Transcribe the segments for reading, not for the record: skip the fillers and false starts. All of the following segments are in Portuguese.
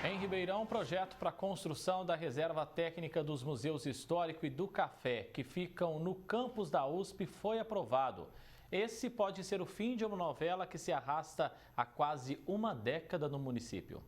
Em Ribeirão, projeto para a construção da reserva técnica dos Museus Histórico e do Café, que ficam no campus da USP, foi aprovado. Esse pode ser o fim de uma novela que se arrasta há quase uma década no município.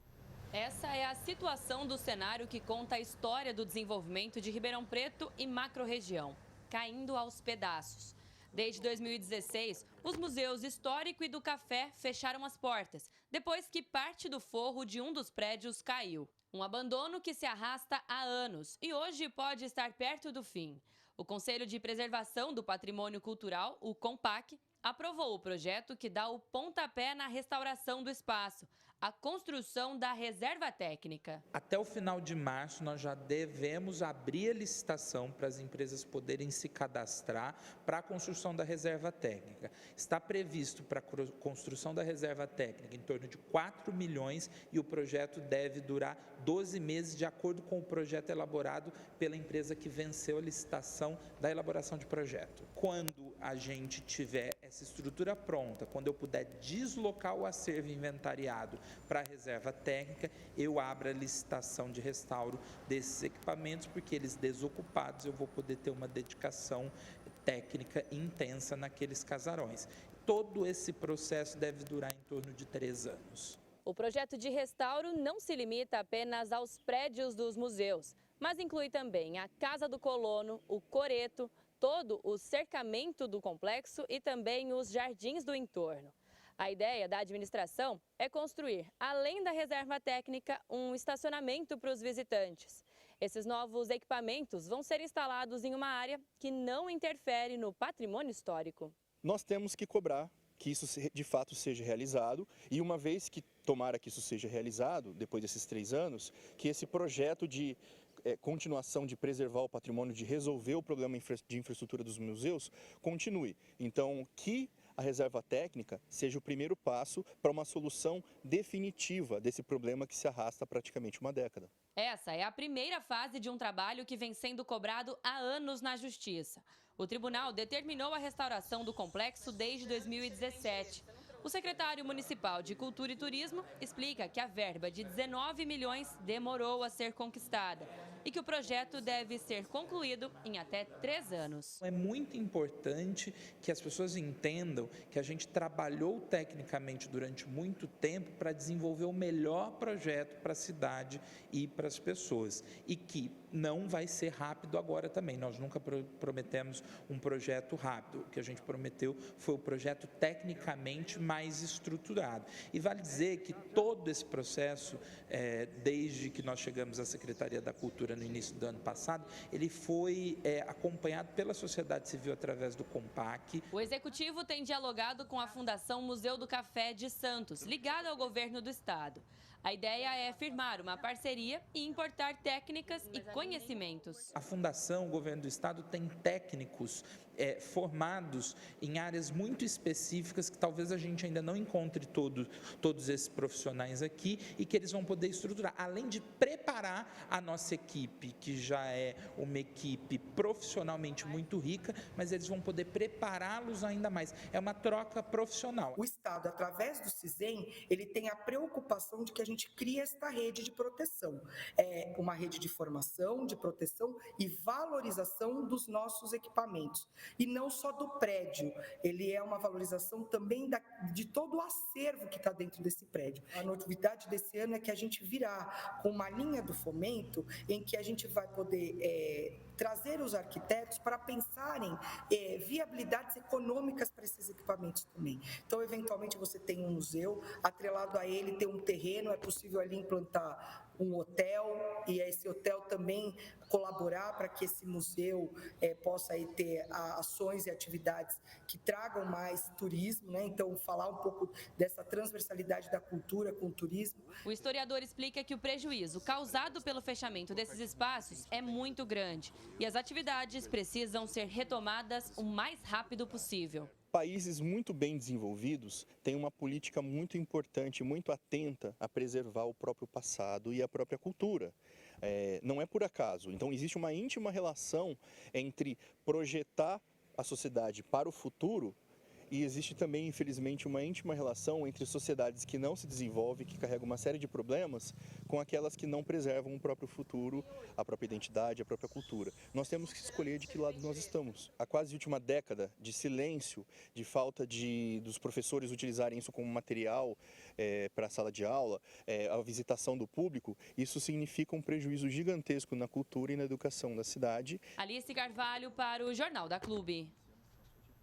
Essa é a situação do cenário que conta a história do desenvolvimento de Ribeirão Preto e macro-região, caindo aos pedaços. Desde 2016, os museus Histórico e do Café fecharam as portas, depois que parte do forro de um dos prédios caiu. Um abandono que se arrasta há anos e hoje pode estar perto do fim. O Conselho de Preservação do Patrimônio Cultural, o CONPAC, aprovou o projeto que dá o pontapé na restauração do espaço, a construção da reserva técnica. Até o final de março, nós já devemos abrir a licitação para as empresas poderem se cadastrar para a construção da reserva técnica. Está previsto para a construção da reserva técnica em torno de 4 milhões e o projeto deve durar 12 meses, de acordo com o projeto elaborado pela empresa que venceu a licitação da elaboração de projeto. Quando a gente tiver essa estrutura pronta, quando eu puder deslocar o acervo inventariado para a reserva técnica, eu abro a licitação de restauro desses equipamentos, porque eles desocupados eu vou poder ter uma dedicação técnica intensa naqueles casarões. Todo esse processo deve durar em torno de 3 anos. O projeto de restauro não se limita apenas aos prédios dos museus, mas inclui também a Casa do Colono, o Coreto, todo o cercamento do complexo e também os jardins do entorno. A ideia da administração é construir, além da reserva técnica, um estacionamento para os visitantes. Esses novos equipamentos vão ser instalados em uma área que não interfere no patrimônio histórico. Nós temos que cobrar que isso de fato seja realizado e uma vez que tomara que isso seja realizado, depois desses 3 anos, que esse projeto de continuação de preservar o patrimônio, de resolver o problema de infraestrutura dos museus, continue. Então, que a reserva técnica seja o primeiro passo para uma solução definitiva desse problema que se arrasta há praticamente uma década. Essa é a primeira fase de um trabalho que vem sendo cobrado há anos na Justiça. O tribunal determinou a restauração do complexo desde 2017. O secretário municipal de Cultura e Turismo explica que a verba de 19 milhões demorou a ser conquistada e que o projeto deve ser concluído em até 3 anos. É muito importante que as pessoas entendam que a gente trabalhou tecnicamente durante muito tempo para desenvolver o melhor projeto para a cidade e para as pessoas e que não vai ser rápido agora também. Nós nunca prometemos um projeto rápido. O que a gente prometeu foi o projeto tecnicamente mais estruturado. E vale dizer que todo esse processo, desde que nós chegamos à Secretaria da Cultura no início do ano passado, ele foi acompanhado pela sociedade civil através do CONPAC. O Executivo tem dialogado com a Fundação Museu do Café de Santos, ligada ao governo do estado. A ideia é firmar uma parceria e importar técnicas e conhecimentos. A Fundação, o governo do estado, tem técnicos formados em áreas muito específicas que talvez a gente ainda não encontre todos esses profissionais aqui e que eles vão poder estruturar, além de preparar a nossa equipe, que já é uma equipe profissionalmente muito rica, mas eles vão poder prepará-los ainda mais. É uma troca profissional. O Estado, através do CISEM, ele tem a preocupação de que a gente crie esta rede de proteção. É uma rede de formação, de proteção e valorização dos nossos equipamentos. E não só do prédio, ele é uma valorização também de todo o acervo que está dentro desse prédio. A novidade desse ano é que a gente virá com uma linha do fomento em que a gente vai poder trazer os arquitetos para pensarem viabilidades econômicas para esses equipamentos também. Então, eventualmente, você tem um museu, atrelado a ele tem um terreno, é possível ali implantar um hotel e esse hotel também colaborar para que esse museu possa aí ter ações e atividades que tragam mais turismo, né? Então, falar um pouco dessa transversalidade da cultura com o turismo. O historiador explica que o prejuízo causado pelo fechamento desses espaços é muito grande e as atividades precisam ser retomadas o mais rápido possível. Países muito bem desenvolvidos têm uma política muito importante, muito atenta a preservar o próprio passado e a própria cultura. Não é por acaso. Então, existe uma íntima relação entre projetar a sociedade para o futuro e existe também, infelizmente, uma íntima relação entre sociedades que não se desenvolvem, que carregam uma série de problemas, com aquelas que não preservam o próprio futuro, a própria identidade, a própria cultura. Nós temos que escolher de que lado nós estamos. A quase última década de silêncio, de falta dos professores utilizarem isso como material para a sala de aula, a visitação do público, isso significa um prejuízo gigantesco na cultura e na educação da cidade. Alice Carvalho para o Jornal da Clube.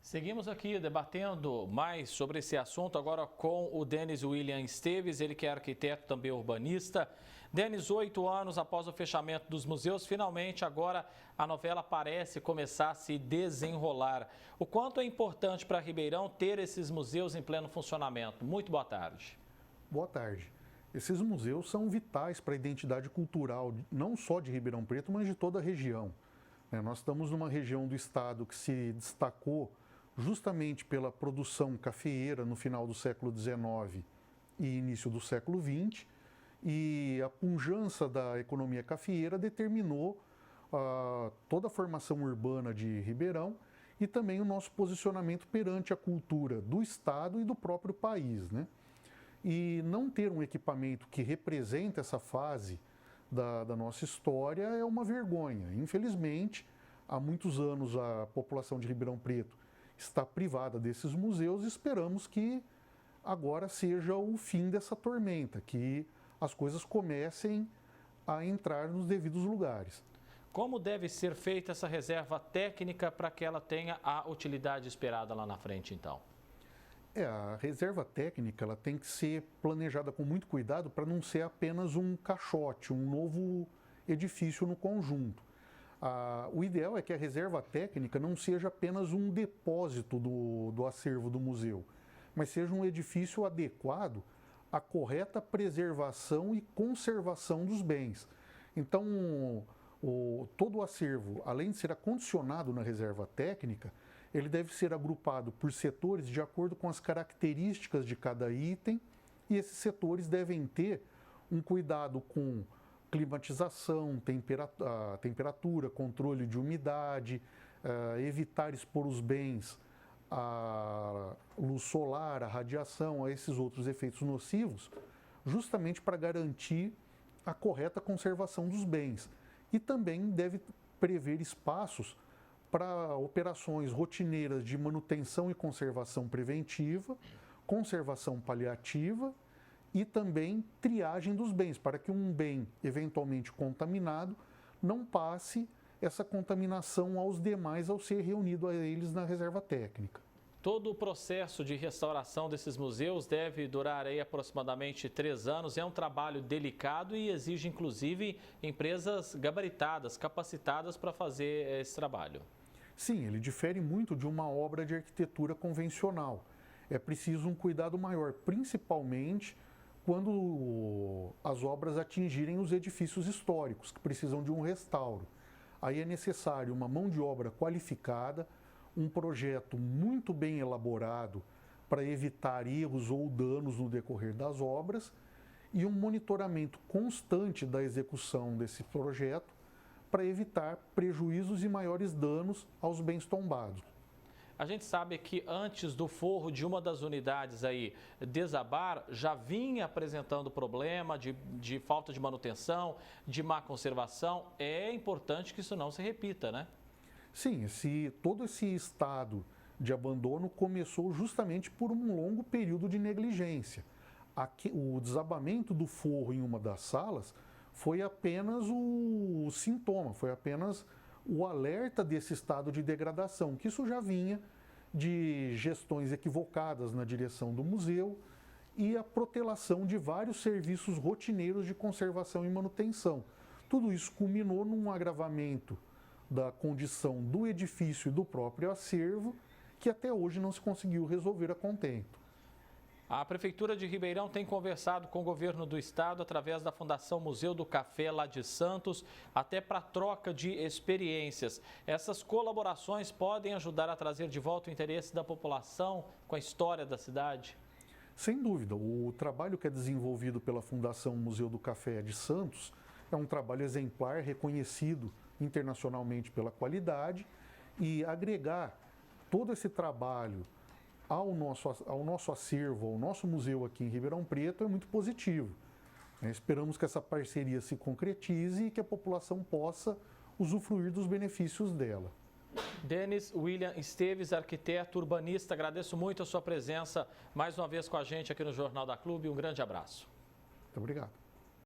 Seguimos aqui debatendo mais sobre esse assunto agora com o Denis William Esteves, ele que é arquiteto, também urbanista. Denis, 8 anos após o fechamento dos museus, finalmente agora a novela parece começar a se desenrolar. O quanto é importante para Ribeirão ter esses museus em pleno funcionamento? Muito boa tarde. Boa tarde. Esses museus são vitais para a identidade cultural, não só de Ribeirão Preto, mas de toda a região. Nós estamos numa região do estado que se destacou justamente pela produção cafeeira no final do século XIX e início do século XX, e a pujança da economia cafeeira determinou toda a formação urbana de Ribeirão e também o nosso posicionamento perante a cultura do estado e do próprio país, né? E não ter um equipamento que representa essa fase da nossa história é uma vergonha. Infelizmente, há muitos anos a população de Ribeirão Preto está privada desses museus e esperamos que agora seja o fim dessa tormenta, que as coisas comecem a entrar nos devidos lugares. Como deve ser feita essa reserva técnica para que ela tenha a utilidade esperada lá na frente, então? A reserva técnica ela tem que ser planejada com muito cuidado para não ser apenas um caixote, um novo edifício no conjunto. O ideal é que a reserva técnica não seja apenas um depósito do acervo do museu, mas seja um edifício adequado à correta preservação e conservação dos bens. Então, todo o acervo, além de ser acondicionado na reserva técnica, ele deve ser agrupado por setores de acordo com as características de cada item, e esses setores devem ter um cuidado com climatização, temperatura, controle de umidade, evitar expor os bens à luz solar, à radiação, a esses outros efeitos nocivos, justamente para garantir a correta conservação dos bens. E também deve prever espaços para operações rotineiras de manutenção e conservação preventiva, conservação paliativa e também triagem dos bens, para que um bem eventualmente contaminado não passe essa contaminação aos demais ao ser reunido a eles na reserva técnica. Todo o processo de restauração desses museus deve durar aí aproximadamente 3 anos. É um trabalho delicado e exige, inclusive, empresas gabaritadas, capacitadas para fazer esse trabalho. Sim, ele difere muito de uma obra de arquitetura convencional. É preciso um cuidado maior, principalmente quando as obras atingirem os edifícios históricos, que precisam de um restauro. Aí é necessário uma mão de obra qualificada, um projeto muito bem elaborado para evitar erros ou danos no decorrer das obras e um monitoramento constante da execução desse projeto para evitar prejuízos e maiores danos aos bens tombados. A gente sabe que antes do forro de uma das unidades aí desabar, já vinha apresentando problema de falta de manutenção, de má conservação. É importante que isso não se repita, né? Sim, todo esse estado de abandono começou justamente por um longo período de negligência. O desabamento do forro em uma das salas foi apenas o sintoma, foi apenas o alerta desse estado de degradação, que isso já vinha de gestões equivocadas na direção do museu e a protelação de vários serviços rotineiros de conservação e manutenção. Tudo isso culminou num agravamento da condição do edifício e do próprio acervo, que até hoje não se conseguiu resolver a contento. A Prefeitura de Ribeirão tem conversado com o governo do estado através da Fundação Museu do Café lá de Santos, até para troca de experiências. Essas colaborações podem ajudar a trazer de volta o interesse da população com a história da cidade? Sem dúvida, o trabalho que é desenvolvido pela Fundação Museu do Café de Santos é um trabalho exemplar, reconhecido internacionalmente pela qualidade, e agregar todo esse trabalho ao nosso acervo, ao nosso museu aqui em Ribeirão Preto é muito positivo. Esperamos que essa parceria se concretize e que a população possa usufruir dos benefícios dela. Denis William Esteves, arquiteto urbanista, agradeço muito a sua presença mais uma vez com a gente aqui no Jornal da Clube. Um grande abraço. Muito obrigado.